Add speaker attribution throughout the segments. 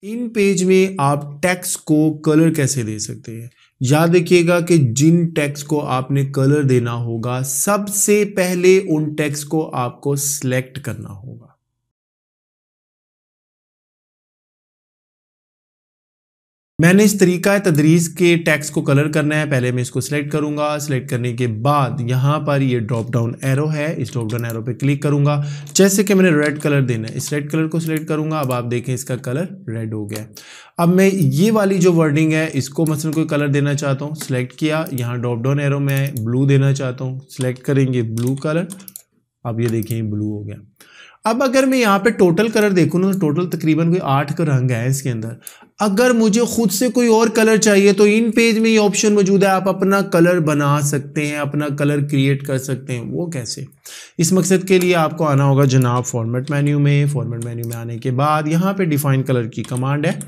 Speaker 1: इन page में आप text को कलर कैसे दे सकते हैं। याद रखिएगा कि जिन टेक्स्ट को आपने कलर देना होगा सबसे पहले उन टेक्स्ट को आपको सिलेक्ट करना होगा। मैंने इस तरीका तदरीस के टेक्स्ट को कलर करना है। पहले मैं इसको सिलेक्ट करूंगा। सिलेक्ट करने के बाद यहां पर ये ड्रॉप डाउन एरो है, इस ड्रॉप डाउन एरो पे क्लिक करूंगा। जैसे कि मैंने रेड कलर देना है, इस रेड कलर को सिलेक्ट करूंगा। अब आप देखें इसका कलर रेड हो गया। अब मैं ये वाली जो वर्डिंग है इसको मसलन कोई कलर देना चाहता हूँ, सिलेक्ट किया। यहाँ ड्रॉप डाउन एरो में ब्लू देना चाहता हूँ, सिलेक्ट करेंगे ब्लू कलर। अब ये देखिए ब्लू हो गया। अब अगर मैं यहाँ पे टोटल कलर देखूँ ना, तो टोटल तकरीबन कोई 8 रंग है इसके अंदर। अगर मुझे खुद से कोई और कलर चाहिए तो इन पेज में ये ऑप्शन मौजूद है, आप अपना कलर बना सकते हैं, अपना कलर क्रिएट कर सकते हैं। वो कैसे? इस मकसद के लिए आपको आना होगा जनाब फॉर्मेट मेन्यू में। फॉर्मेट मेन्यू में आने के बाद यहाँ पे डिफाइन कलर की कमांड है,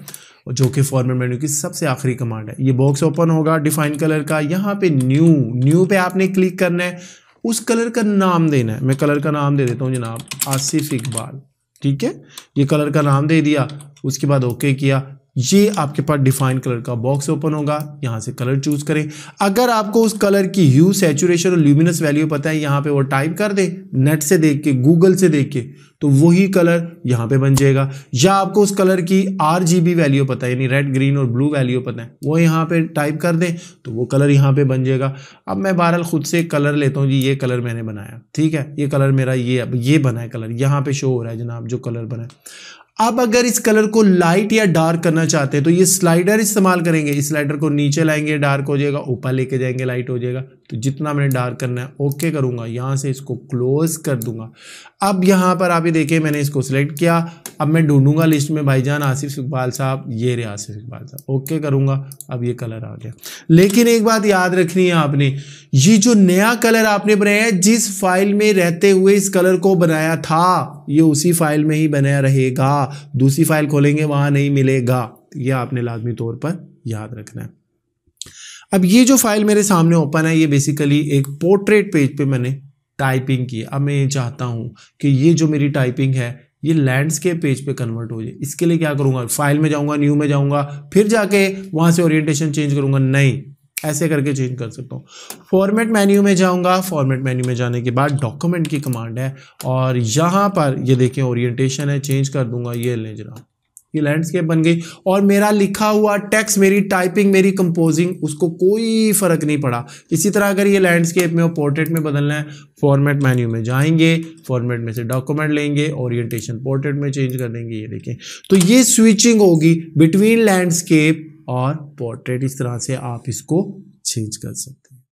Speaker 1: जो कि फॉर्मेट मेन्यू की सबसे आखिरी कमांड है। ये बॉक्स ओपन होगा डिफाइन कलर का। यहाँ पे न्यू पे आपने क्लिक करना है, उस कलर का नाम देना है। मैं कलर का नाम दे देता हूँ जनाब आसिफ इकबाल। ठीक है, ये कलर का नाम दे दिया, उसके बाद ओके किया। ये आपके पास डिफाइन कलर का बॉक्स ओपन होगा, यहाँ से कलर चूज करें। अगर आपको उस कलर की ह्यू, सैचुरेशन और ल्यूमिनस वैल्यू पता है, यहाँ पे वो टाइप कर दे नेट से देख के, गूगल से देख के, तो वही कलर यहाँ पे बन जाएगा। या आपको उस कलर की RGB वैल्यू पता है, यानी रेड, ग्रीन और ब्लू वैल्यू पता है, वो यहाँ पे टाइप कर दें तो वो कलर यहाँ पे बन जाएगा। अब मैं बहरहाल खुद से कलर लेता हूँ जी, ये कलर मैंने बनाया। ठीक है, ये कलर मेरा ये बना है, कलर यहाँ पे शो हो रहा है जनाब जो कलर बना है। अब अगर इस कलर को लाइट या डार्क करना चाहते हैं तो ये स्लाइडर इस्तेमाल करेंगे। इस स्लाइडर को नीचे लाएंगे, डार्क हो जाएगा, ऊपर लेके जाएंगे, लाइट हो जाएगा। तो जितना मैंने डार्क करना है ओके करूंगा, यहां से इसको क्लोज कर दूंगा। अब यहां पर आप ये देखिए मैंने इसको सिलेक्ट किया। अब मैं ढूंढूंगा लिस्ट में भाईजान आसिफ इकबाल साहब, ये रहे आसिफ इकबाल साहब, ओके करूंगा। अब ये कलर आ गया। लेकिन एक बात याद रखनी है आपने, ये जो नया कलर आपने बनाया है, जिस फाइल में रहते हुए इस कलर को बनाया था, ये उसी फाइल में ही बनाया रहेगा। दूसरी फाइल खोलेंगे वहां नहीं मिलेगा। ये आपने लाजमी तौर पर याद रखना है। अब ये जो फाइल मेरे सामने ओपन है, ये बेसिकली एक पोर्ट्रेट पेज पे मैंने टाइपिंग की। अब मैं ये चाहता हूं कि ये जो मेरी टाइपिंग है ये लैंडस्केप पेज पे कन्वर्ट हो जाए। इसके लिए क्या करूंगा, फाइल में जाऊंगा, न्यू में जाऊंगा, फिर जाके वहां से ओरिएंटेशन चेंज करूंगा? नहीं, ऐसे करके चेंज कर सकता हूँ। फॉर्मेट मेन्यू में जाऊंगा। फॉर्मेट मेन्यू में जाने के बाद डॉक्यूमेंट की कमांड है, और यहाँ पर ये देखें ओरिएंटेशन है, चेंज कर दूंगा। ये ले जनाब, ये लैंडस्केप बन गई। और मेरा लिखा हुआ टेक्स्ट, मेरी टाइपिंग, मेरी कंपोजिंग, उसको कोई फर्क नहीं पड़ा। इसी तरह अगर ये लैंडस्केप में और पोर्ट्रेट में बदलना है, फॉर्मेट मेन्यू में जाएंगे, फॉर्मेट में से डॉक्यूमेंट लेंगे, ओरिएंटेशन पोर्ट्रेट में चेंज कर देंगे। ये देखें, तो ये स्विचिंग होगी बिटवीन लैंडस्केप और पोर्ट्रेट। इस तरह से आप इसको चेंज कर सकते हैं।